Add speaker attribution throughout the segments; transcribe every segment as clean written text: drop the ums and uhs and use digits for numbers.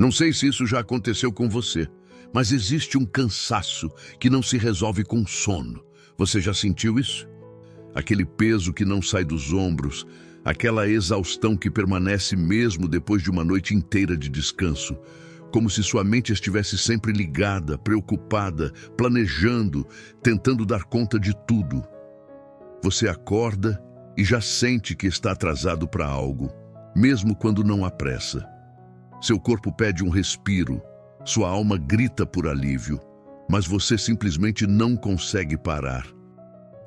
Speaker 1: Não sei se isso já aconteceu com você, mas existe um cansaço que não se resolve com sono. Você já sentiu isso? Aquele peso que não sai dos ombros, aquela exaustão que permanece mesmo depois de uma noite inteira de descanso, como se sua mente estivesse sempre ligada, preocupada, planejando, tentando dar conta de tudo. Você acorda e já sente que está atrasado para algo, mesmo quando não há pressa. Seu corpo pede um respiro, sua alma grita por alívio, mas você simplesmente não consegue parar.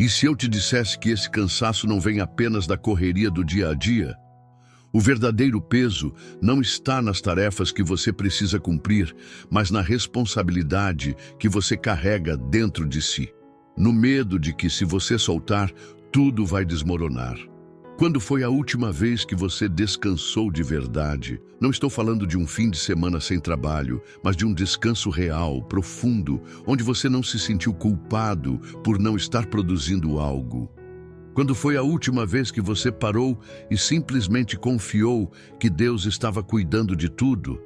Speaker 1: E se eu te dissesse que esse cansaço não vem apenas da correria do dia a dia? O verdadeiro peso não está nas tarefas que você precisa cumprir, mas na responsabilidade que você carrega dentro de si. No medo de que, se você soltar, tudo vai desmoronar. Quando foi a última vez que você descansou de verdade? Não estou falando de um fim de semana sem trabalho, mas de um descanso real, profundo, onde você não se sentiu culpado por não estar produzindo algo. Quando foi a última vez que você parou e simplesmente confiou que Deus estava cuidando de tudo?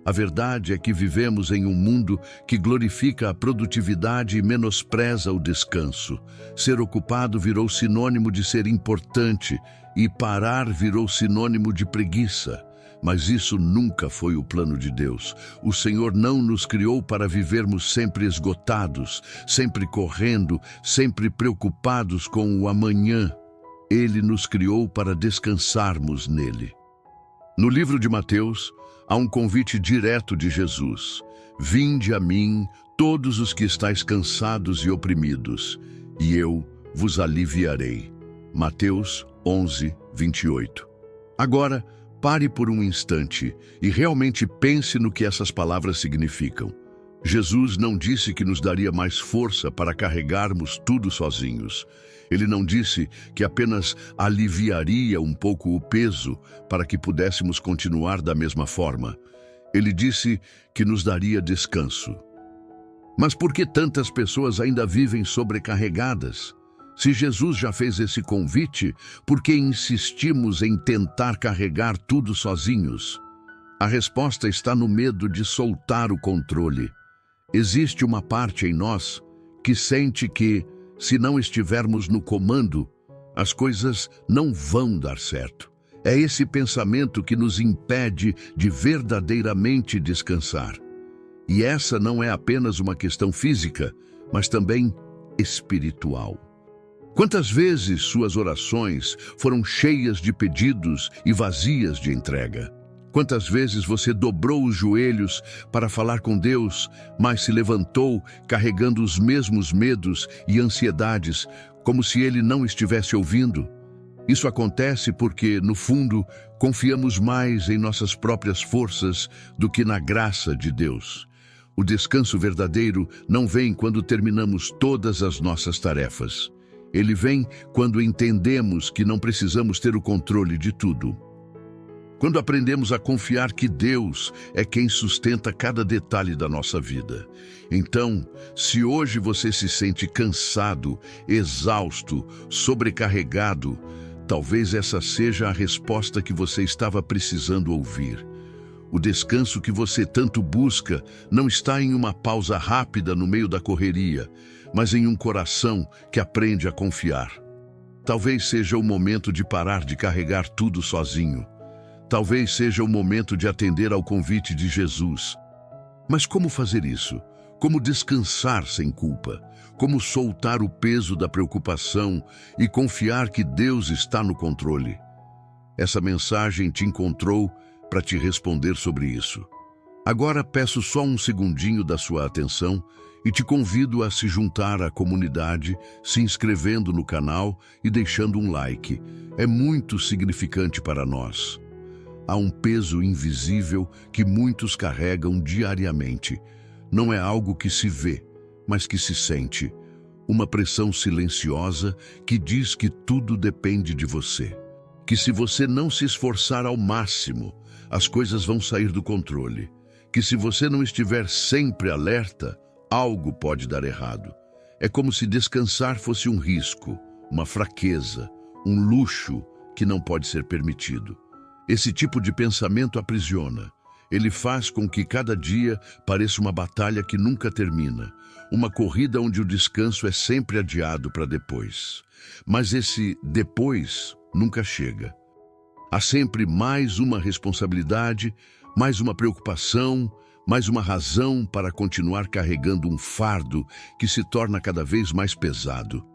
Speaker 1: A verdade é que vivemos em um mundo que glorifica a produtividade e menospreza o descanso. Ser ocupado virou sinônimo de ser importante e parar virou sinônimo de preguiça. Mas isso nunca foi o plano de Deus. O Senhor não nos criou para vivermos sempre esgotados, sempre correndo, sempre preocupados com o amanhã. Ele nos criou para descansarmos nele. No livro de Mateus, há um convite direto de Jesus. Vinde a mim, todos os que estáis cansados e oprimidos, e eu vos aliviarei. Mateus 11, 28. Agora, pare por um instante e realmente pense no que essas palavras significam. Jesus não disse que nos daria mais força para carregarmos tudo sozinhos. Ele não disse que apenas aliviaria um pouco o peso para que pudéssemos continuar da mesma forma. Ele disse que nos daria descanso. Mas por que tantas pessoas ainda vivem sobrecarregadas? Se Jesus já fez esse convite, por que insistimos em tentar carregar tudo sozinhos? A resposta está no medo de soltar o controle. Existe uma parte em nós que sente que, se não estivermos no comando, as coisas não vão dar certo. É esse pensamento que nos impede de verdadeiramente descansar. E essa não é apenas uma questão física, mas também espiritual. Quantas vezes suas orações foram cheias de pedidos e vazias de entrega? Quantas vezes você dobrou os joelhos para falar com Deus, mas se levantou carregando os mesmos medos e ansiedades, como se Ele não estivesse ouvindo? Isso acontece porque, no fundo, confiamos mais em nossas próprias forças do que na graça de Deus. O descanso verdadeiro não vem quando terminamos todas as nossas tarefas. Ele vem quando entendemos que não precisamos ter o controle de tudo. Quando aprendemos a confiar que Deus é quem sustenta cada detalhe da nossa vida. Então, se hoje você se sente cansado, exausto, sobrecarregado, talvez essa seja a resposta que você estava precisando ouvir. O descanso que você tanto busca não está em uma pausa rápida no meio da correria, mas em um coração que aprende a confiar. Talvez seja o momento de parar de carregar tudo sozinho. Talvez seja o momento de atender ao convite de Jesus. Mas como fazer isso? Como descansar sem culpa? Como soltar o peso da preocupação e confiar que Deus está no controle? Essa mensagem te encontrou para te responder sobre isso. Agora peço só um segundinho da sua atenção e te convido a se juntar à comunidade, se inscrevendo no canal e deixando um like. É muito significante para nós. Há um peso invisível que muitos carregam diariamente. Não é algo que se vê, mas que se sente. Uma pressão silenciosa que diz que tudo depende de você. Que se você não se esforçar ao máximo, as coisas vão sair do controle. Que se você não estiver sempre alerta, algo pode dar errado. É como se descansar fosse um risco, uma fraqueza, um luxo que não pode ser permitido. Esse tipo de pensamento aprisiona. Ele faz com que cada dia pareça uma batalha que nunca termina, uma corrida onde o descanso é sempre adiado para depois. Mas esse depois nunca chega. Há sempre mais uma responsabilidade, mais uma preocupação, mais uma razão para continuar carregando um fardo que se torna cada vez mais pesado.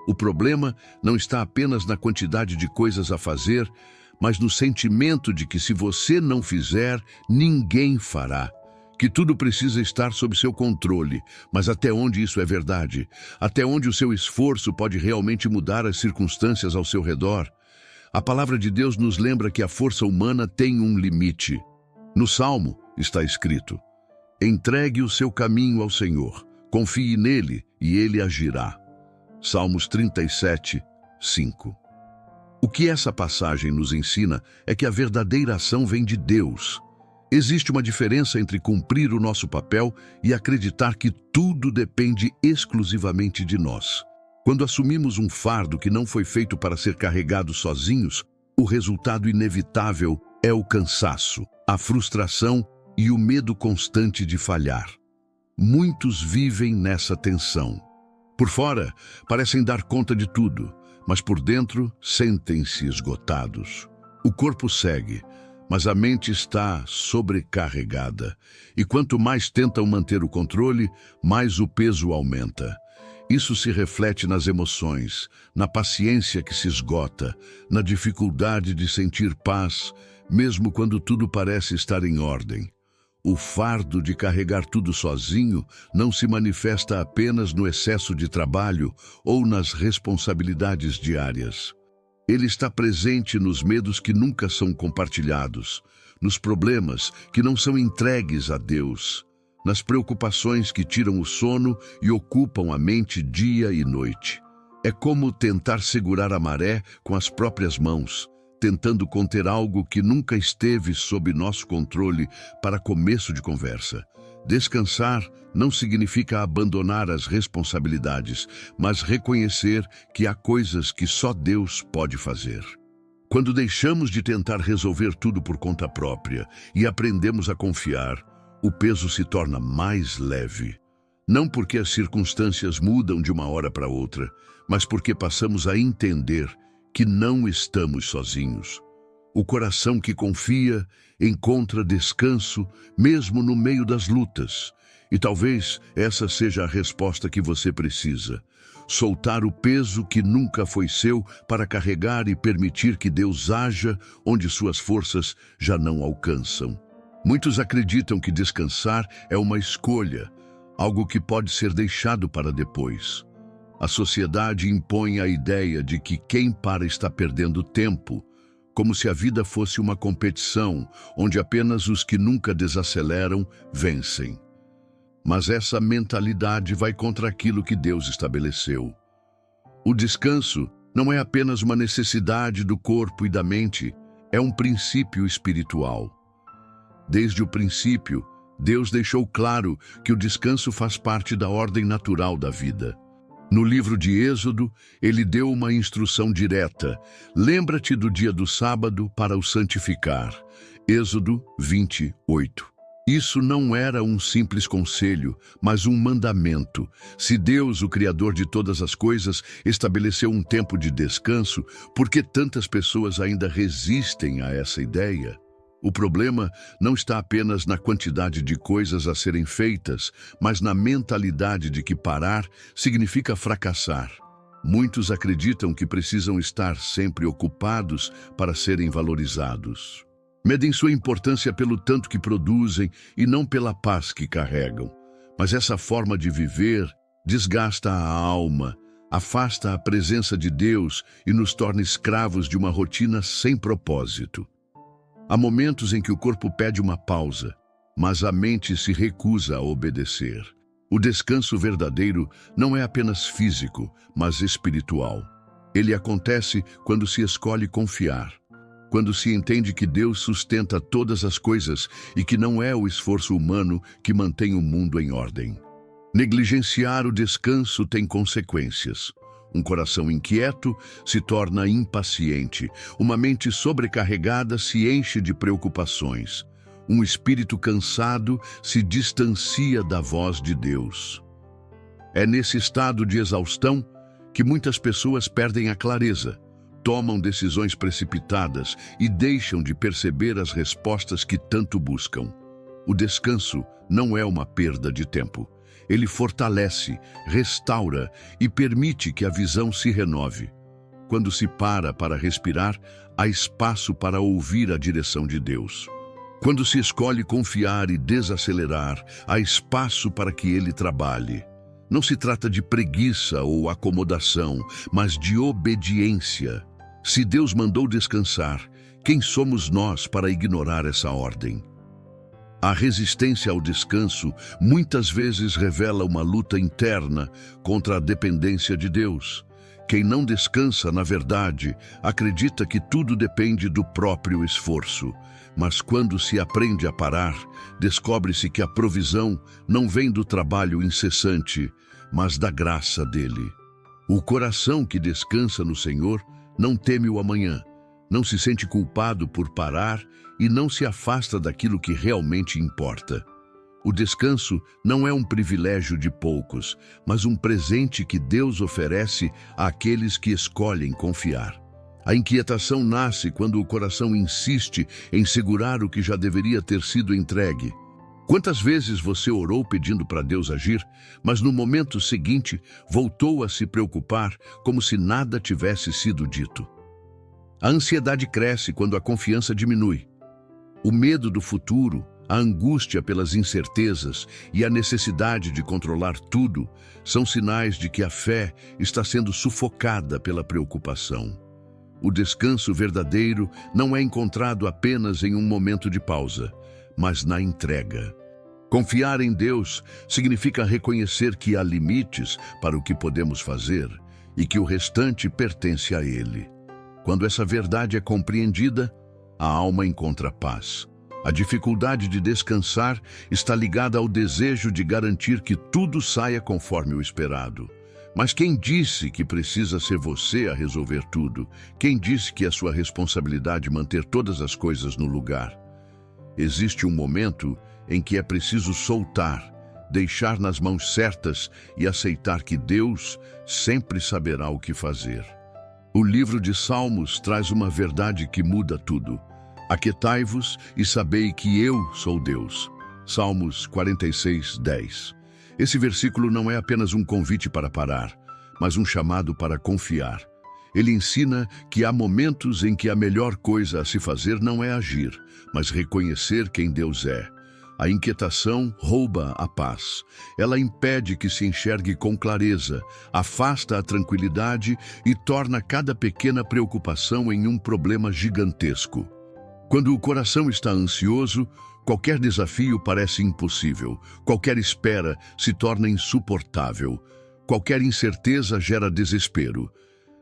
Speaker 1: O problema não está apenas na quantidade de coisas a fazer, mas no sentimento de que se você não fizer, ninguém fará. Que tudo precisa estar sob seu controle, mas até onde isso é verdade? Até onde o seu esforço pode realmente mudar as circunstâncias ao seu redor? A palavra de Deus nos lembra que a força humana tem um limite. No Salmo está escrito: entregue o seu caminho ao Senhor, confie nele e ele agirá. Salmos 37, 5. O que essa passagem nos ensina é que a verdadeira ação vem de Deus. Existe uma diferença entre cumprir o nosso papel e acreditar que tudo depende exclusivamente de nós. Quando assumimos um fardo que não foi feito para ser carregado sozinhos, o resultado inevitável é o cansaço, a frustração e o medo constante de falhar. Muitos vivem nessa tensão. Por fora, parecem dar conta de tudo, mas por dentro sentem-se esgotados. O corpo segue, mas a mente está sobrecarregada. E quanto mais tentam manter o controle, mais o peso aumenta. Isso se reflete nas emoções, na paciência que se esgota, na dificuldade de sentir paz, mesmo quando tudo parece estar em ordem. O fardo de carregar tudo sozinho não se manifesta apenas no excesso de trabalho ou nas responsabilidades diárias. Ele está presente nos medos que nunca são compartilhados, nos problemas que não são entregues a Deus, nas preocupações que tiram o sono e ocupam a mente dia e noite. É como tentar segurar a maré com as próprias mãos, tentando conter algo que nunca esteve sob nosso controle para começo de conversa. Descansar não significa abandonar as responsabilidades, mas reconhecer que há coisas que só Deus pode fazer. Quando deixamos de tentar resolver tudo por conta própria e aprendemos a confiar, o peso se torna mais leve. Não porque as circunstâncias mudam de uma hora para outra, mas porque passamos a entender que não estamos sozinhos. O coração que confia encontra descanso mesmo no meio das lutas. E talvez essa seja a resposta que você precisa. Soltar o peso que nunca foi seu para carregar e permitir que Deus haja onde suas forças já não alcançam. Muitos acreditam que descansar é uma escolha, algo que pode ser deixado para depois. A sociedade impõe a ideia de que quem para está perdendo tempo, como se a vida fosse uma competição, onde apenas os que nunca desaceleram vencem. Mas essa mentalidade vai contra aquilo que Deus estabeleceu. O descanso não é apenas uma necessidade do corpo e da mente, é um princípio espiritual. Desde o princípio, Deus deixou claro que o descanso faz parte da ordem natural da vida. No livro de Êxodo, ele deu uma instrução direta: lembra-te do dia do sábado para o santificar. Êxodo 28. Isso não era um simples conselho, mas um mandamento. Se Deus, o Criador de todas as coisas, estabeleceu um tempo de descanso, por que tantas pessoas ainda resistem a essa ideia? O problema não está apenas na quantidade de coisas a serem feitas, mas na mentalidade de que parar significa fracassar. Muitos acreditam que precisam estar sempre ocupados para serem valorizados. Medem sua importância pelo tanto que produzem e não pela paz que carregam. Mas essa forma de viver desgasta a alma, afasta a presença de Deus e nos torna escravos de uma rotina sem propósito. Há momentos em que o corpo pede uma pausa, mas a mente se recusa a obedecer. O descanso verdadeiro não é apenas físico, mas espiritual. Ele acontece quando se escolhe confiar, quando se entende que Deus sustenta todas as coisas e que não é o esforço humano que mantém o mundo em ordem. Negligenciar o descanso tem consequências. Um coração inquieto se torna impaciente. Uma mente sobrecarregada se enche de preocupações. Um espírito cansado se distancia da voz de Deus. É nesse estado de exaustão que muitas pessoas perdem a clareza, tomam decisões precipitadas e deixam de perceber as respostas que tanto buscam. O descanso não é uma perda de tempo. Ele fortalece, restaura e permite que a visão se renove. Quando se para respirar, há espaço para ouvir a direção de Deus. Quando se escolhe confiar e desacelerar, há espaço para que Ele trabalhe. Não se trata de preguiça ou acomodação, mas de obediência. Se Deus mandou descansar, quem somos nós para ignorar essa ordem? A resistência ao descanso muitas vezes revela uma luta interna contra a dependência de Deus. Quem não descansa, na verdade, acredita que tudo depende do próprio esforço. Mas quando se aprende a parar, descobre-se que a provisão não vem do trabalho incessante, mas da graça dele. O coração que descansa no Senhor não teme o amanhã, não se sente culpado por parar e não se afasta daquilo que realmente importa. O descanso não é um privilégio de poucos, mas um presente que Deus oferece àqueles que escolhem confiar. A inquietação nasce quando o coração insiste em segurar o que já deveria ter sido entregue. Quantas vezes você orou pedindo para Deus agir, mas no momento seguinte voltou a se preocupar como se nada tivesse sido dito? A ansiedade cresce quando a confiança diminui. O medo do futuro, a angústia pelas incertezas e a necessidade de controlar tudo são sinais de que a fé está sendo sufocada pela preocupação. O descanso verdadeiro não é encontrado apenas em um momento de pausa, mas na entrega. Confiar em Deus significa reconhecer que há limites para o que podemos fazer e que o restante pertence a Ele. Quando essa verdade é compreendida, a alma encontra paz. A dificuldade de descansar está ligada ao desejo de garantir que tudo saia conforme o esperado. Mas quem disse que precisa ser você a resolver tudo? Quem disse que é sua responsabilidade manter todas as coisas no lugar? Existe um momento em que é preciso soltar, deixar nas mãos certas e aceitar que Deus sempre saberá o que fazer. O livro de Salmos traz uma verdade que muda tudo. Aquietai-vos e sabei que eu sou Deus. Salmos 46, 10. Esse versículo não é apenas um convite para parar, mas um chamado para confiar. Ele ensina que há momentos em que a melhor coisa a se fazer não é agir, mas reconhecer quem Deus é. A inquietação rouba a paz. Ela impede que se enxergue com clareza, afasta a tranquilidade e torna cada pequena preocupação em um problema gigantesco. Quando o coração está ansioso, qualquer desafio parece impossível, qualquer espera se torna insuportável, qualquer incerteza gera desespero.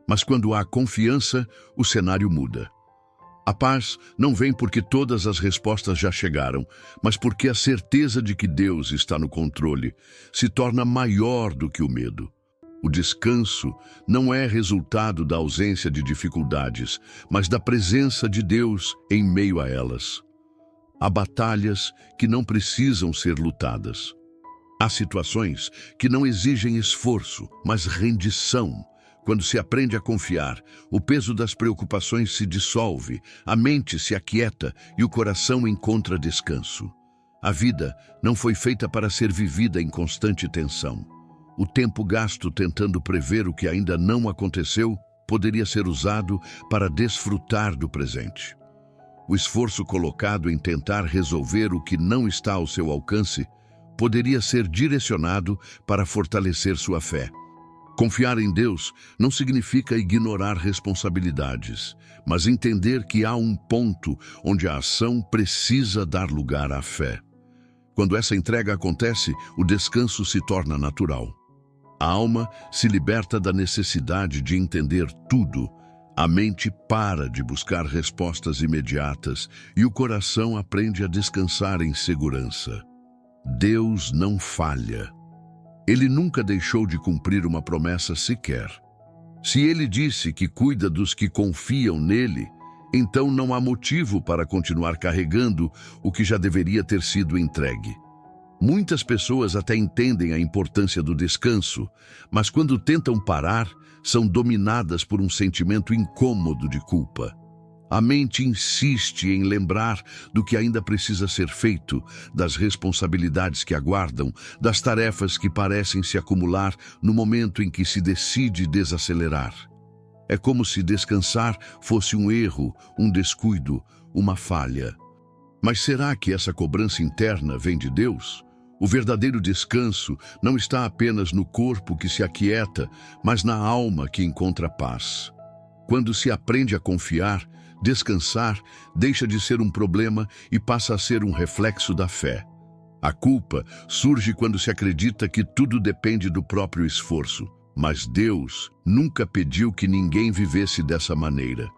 Speaker 1: Mas quando há confiança, o cenário muda. A paz não vem porque todas as respostas já chegaram, mas porque a certeza de que Deus está no controle se torna maior do que o medo. O descanso não é resultado da ausência de dificuldades, mas da presença de Deus em meio a elas. Há batalhas que não precisam ser lutadas. Há situações que não exigem esforço, mas rendição. Quando se aprende a confiar, o peso das preocupações se dissolve, a mente se aquieta e o coração encontra descanso. A vida não foi feita para ser vivida em constante tensão. O tempo gasto tentando prever o que ainda não aconteceu poderia ser usado para desfrutar do presente. O esforço colocado em tentar resolver o que não está ao seu alcance poderia ser direcionado para fortalecer sua fé. Confiar em Deus não significa ignorar responsabilidades, mas entender que há um ponto onde a ação precisa dar lugar à fé. Quando essa entrega acontece, o descanso se torna natural. A alma se liberta da necessidade de entender tudo. A mente para de buscar respostas imediatas e o coração aprende a descansar em segurança. Deus não falha. Ele nunca deixou de cumprir uma promessa sequer. Se Ele disse que cuida dos que confiam nele, então não há motivo para continuar carregando o que já deveria ter sido entregue. Muitas pessoas até entendem a importância do descanso, mas quando tentam parar, são dominadas por um sentimento incômodo de culpa. A mente insiste em lembrar do que ainda precisa ser feito, das responsabilidades que aguardam, das tarefas que parecem se acumular no momento em que se decide desacelerar. É como se descansar fosse um erro, um descuido, uma falha. Mas será que essa cobrança interna vem de Deus? O verdadeiro descanso não está apenas no corpo que se aquieta, mas na alma que encontra paz. Quando se aprende a confiar, descansar deixa de ser um problema e passa a ser um reflexo da fé. A culpa surge quando se acredita que tudo depende do próprio esforço. Mas Deus nunca pediu que ninguém vivesse dessa maneira.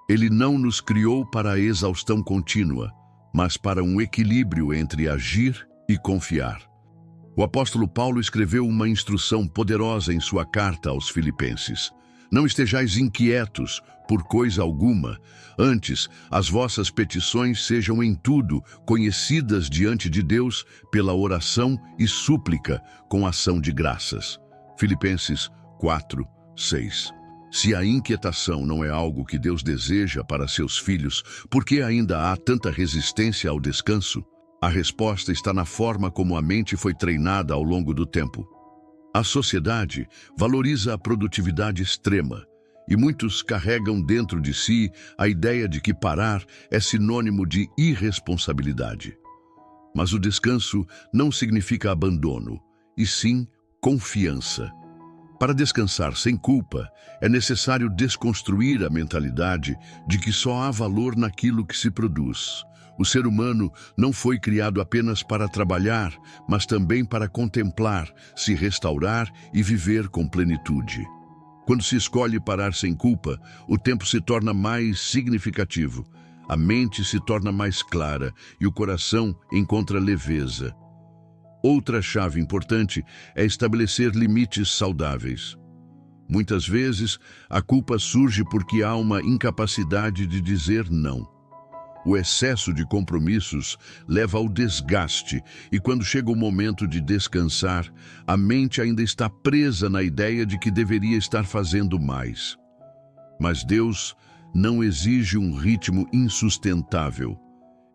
Speaker 1: Ele não nos criou para a exaustão contínua, mas para um equilíbrio entre agir e confiar. O apóstolo Paulo escreveu uma instrução poderosa em sua carta aos Filipenses. Não estejais inquietos por coisa alguma, antes as vossas petições sejam em tudo conhecidas diante de Deus pela oração e súplica com ação de graças. Filipenses 4, 6. Se a inquietação não é algo que Deus deseja para seus filhos, por que ainda há tanta resistência ao descanso? A resposta está na forma como a mente foi treinada ao longo do tempo. A sociedade valoriza a produtividade extrema, e muitos carregam dentro de si a ideia de que parar é sinônimo de irresponsabilidade. Mas o descanso não significa abandono, e sim confiança. Para descansar sem culpa, é necessário desconstruir a mentalidade de que só há valor naquilo que se produz. O ser humano não foi criado apenas para trabalhar, mas também para contemplar, se restaurar e viver com plenitude. Quando se escolhe parar sem culpa, o tempo se torna mais significativo, a mente se torna mais clara e o coração encontra leveza. Outra chave importante é estabelecer limites saudáveis. Muitas vezes, a culpa surge porque há uma incapacidade de dizer não. O excesso de compromissos leva ao desgaste e quando chega o momento de descansar, a mente ainda está presa na ideia de que deveria estar fazendo mais. Mas Deus não exige um ritmo insustentável.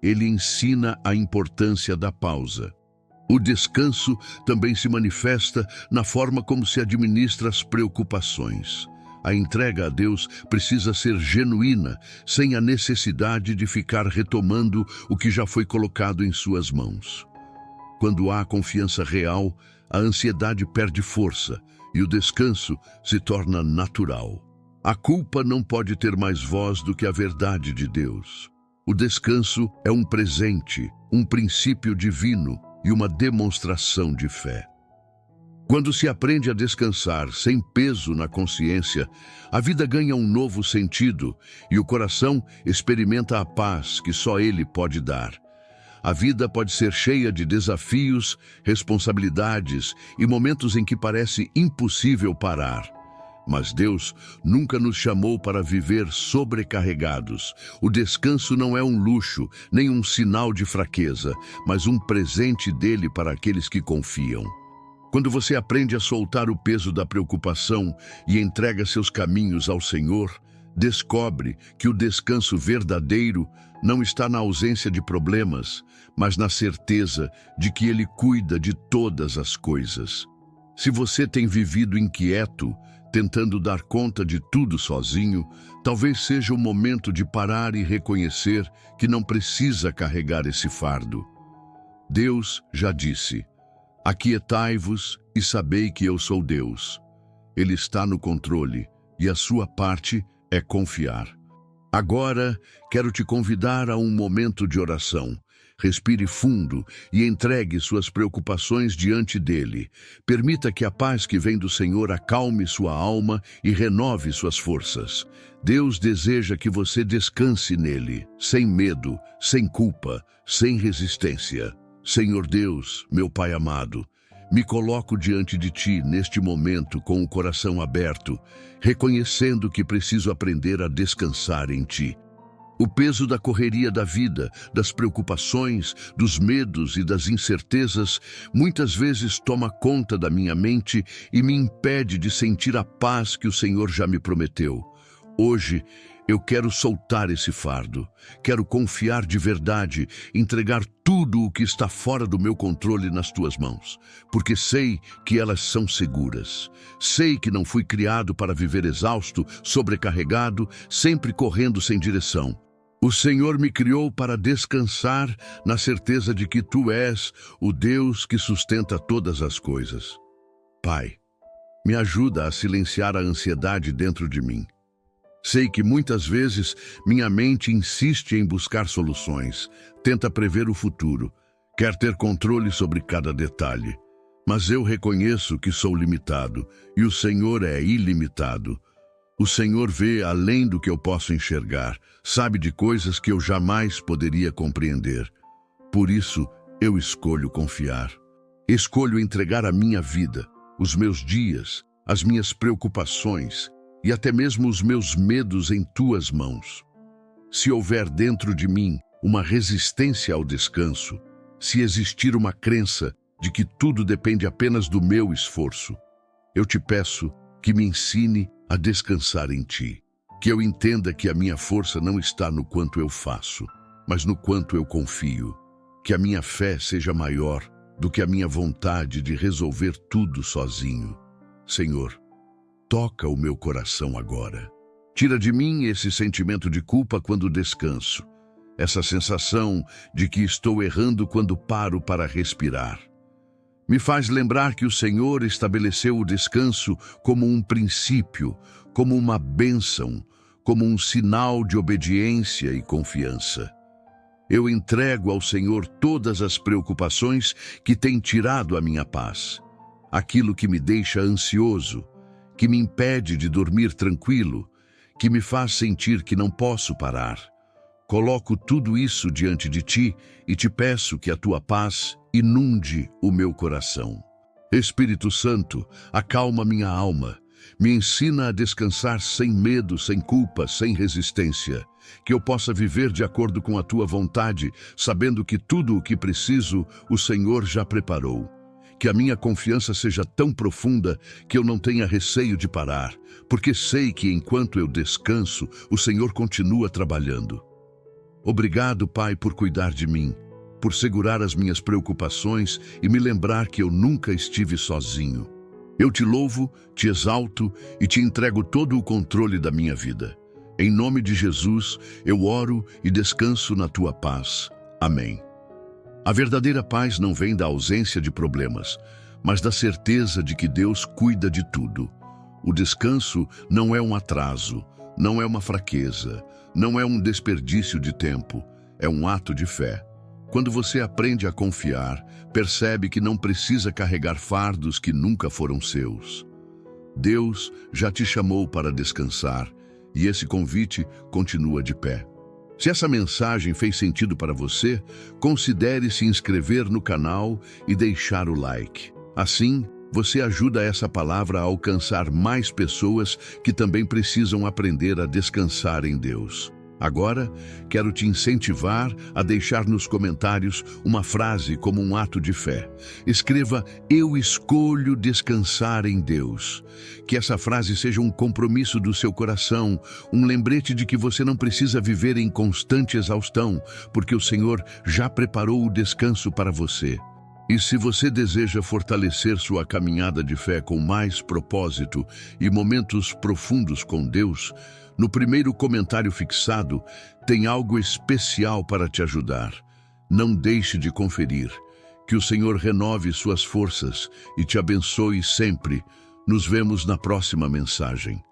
Speaker 1: Ele ensina a importância da pausa. O descanso também se manifesta na forma como se administra as preocupações. A entrega a Deus precisa ser genuína, sem a necessidade de ficar retomando o que já foi colocado em suas mãos. Quando há confiança real, a ansiedade perde força e o descanso se torna natural. A culpa não pode ter mais voz do que a verdade de Deus. O descanso é um presente, um princípio divino e uma demonstração de fé. Quando se aprende a descansar sem peso na consciência, a vida ganha um novo sentido e o coração experimenta a paz que só Ele pode dar. A vida pode ser cheia de desafios, responsabilidades e momentos em que parece impossível parar. Mas Deus nunca nos chamou para viver sobrecarregados. O descanso não é um luxo, nem um sinal de fraqueza, mas um presente dele para aqueles que confiam. Quando você aprende a soltar o peso da preocupação e entrega seus caminhos ao Senhor, descobre que o descanso verdadeiro não está na ausência de problemas, mas na certeza de que Ele cuida de todas as coisas. Se você tem vivido inquieto, tentando dar conta de tudo sozinho, talvez seja o momento de parar e reconhecer que não precisa carregar esse fardo. Deus já disse: aquietai-vos e sabei que eu sou Deus. Ele está no controle e a sua parte é confiar. Agora, quero te convidar a um momento de oração. Respire fundo e entregue suas preocupações diante dele. Permita que a paz que vem do Senhor acalme sua alma e renove suas forças. Deus deseja que você descanse nele, sem medo, sem culpa, sem resistência. Senhor Deus, meu Pai amado, me coloco diante de Ti neste momento com o coração aberto, reconhecendo que preciso aprender a descansar em Ti. O peso da correria da vida, das preocupações, dos medos e das incertezas, muitas vezes toma conta da minha mente e me impede de sentir a paz que o Senhor já me prometeu. Hoje, eu quero soltar esse fardo, quero confiar de verdade, entregar tudo o que está fora do meu controle nas tuas mãos, porque sei que elas são seguras. Sei que não fui criado para viver exausto, sobrecarregado, sempre correndo sem direção. O Senhor me criou para descansar na certeza de que Tu és o Deus que sustenta todas as coisas. Pai, me ajuda a silenciar a ansiedade dentro de mim. Sei que muitas vezes minha mente insiste em buscar soluções, tenta prever o futuro, quer ter controle sobre cada detalhe. Mas eu reconheço que sou limitado e o Senhor é ilimitado. O Senhor vê além do que eu posso enxergar, sabe de coisas que eu jamais poderia compreender. Por isso, eu escolho confiar. Escolho entregar a minha vida, os meus dias, as minhas preocupações e até mesmo os meus medos em Tuas mãos. Se houver dentro de mim uma resistência ao descanso, se existir uma crença de que tudo depende apenas do meu esforço, eu te peço que me ensine a descansar em Ti, que eu entenda que a minha força não está no quanto eu faço, mas no quanto eu confio, que a minha fé seja maior do que a minha vontade de resolver tudo sozinho. Senhor, toca o meu coração agora. Tira de mim esse sentimento de culpa quando descanso, essa sensação de que estou errando quando paro para respirar. Me faz lembrar que o Senhor estabeleceu o descanso como um princípio, como uma bênção, como um sinal de obediência e confiança. Eu entrego ao Senhor todas as preocupações que têm tirado a minha paz, aquilo que me deixa ansioso, que me impede de dormir tranquilo, que me faz sentir que não posso parar. Coloco tudo isso diante de Ti e te peço que a Tua paz inunde o meu coração. Espírito Santo, acalma minha alma, me ensina a descansar sem medo, sem culpa, sem resistência, que eu possa viver de acordo com a Tua vontade, sabendo que tudo o que preciso o Senhor já preparou. Que a minha confiança seja tão profunda que eu não tenha receio de parar, porque sei que enquanto eu descanso, o Senhor continua trabalhando. Obrigado, Pai, por cuidar de mim, por segurar as minhas preocupações e me lembrar que eu nunca estive sozinho. Eu te louvo, te exalto e te entrego todo o controle da minha vida. Em nome de Jesus, eu oro e descanso na Tua paz. Amém. A verdadeira paz não vem da ausência de problemas, mas da certeza de que Deus cuida de tudo. O descanso não é um atraso, não é uma fraqueza, não é um desperdício de tempo, é um ato de fé. Quando você aprende a confiar, percebe que não precisa carregar fardos que nunca foram seus. Deus já te chamou para descansar e esse convite continua de pé. Se essa mensagem fez sentido para você, considere se inscrever no canal e deixar o like. Assim, você ajuda essa palavra a alcançar mais pessoas que também precisam aprender a descansar em Deus. Agora, quero te incentivar a deixar nos comentários uma frase como um ato de fé. Escreva: "Eu escolho descansar em Deus". Que essa frase seja um compromisso do seu coração, um lembrete de que você não precisa viver em constante exaustão, porque o Senhor já preparou o descanso para você. E se você deseja fortalecer sua caminhada de fé com mais propósito e momentos profundos com Deus, no primeiro comentário fixado tem algo especial para te ajudar. Não deixe de conferir. Que o Senhor renove suas forças e te abençoe sempre. Nos vemos na próxima mensagem.